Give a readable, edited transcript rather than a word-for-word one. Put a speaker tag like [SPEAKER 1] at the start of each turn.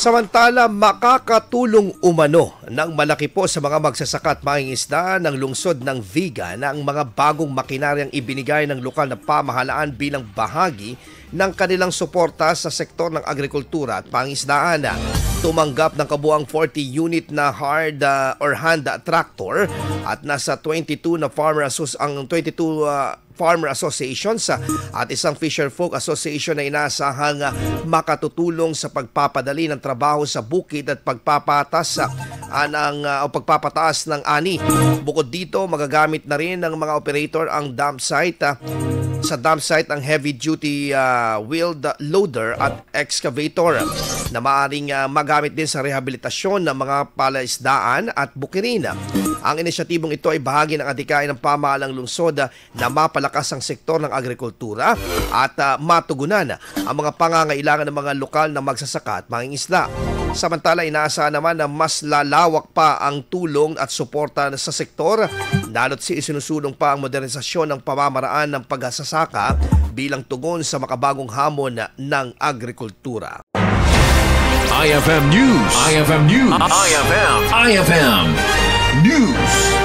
[SPEAKER 1] Samantala, makakatulong umano ng malaki po sa mga magsasaka at mangingisda ng lungsod ng Vigan na ang mga bagong makinaryang ibinigay ng lokal na pamahalaan bilang bahagi ng kanilang suporta sa sektor ng agrikultura at pangisdaan. Tumanggap ng kabuang 40 unit na hand tractor at nasa 22 na farmer associations at isang fisher folk association na inaasahang makatutulong sa pagpapadali ng trabaho sa bukid at pagpapataas ng ani. Bukod dito, magagamit na rin ng mga operator ang dump site. Sa dump site ang heavy-duty wheeled loader at excavator na maaaring magamit din sa rehabilitasyon ng mga palaisdaan at bukirin. Ang inisyatibong ito ay bahagi ng adhikain ng pamahalang lungsod na mapalakas ang sektor ng agrikultura at matugunan ang mga pangangailangan ng mga lokal na magsasaka at mangingisda. Samantala, inaasahan naman na mas lalawak pa ang tulong at suporta sa sektor, lalo't isinusulong pa ang modernisasyon ng pamamaraan ng pagsasaka bilang tugon sa makabagong hamon ng agrikultura.
[SPEAKER 2] IFM News. IFM News. IFM News.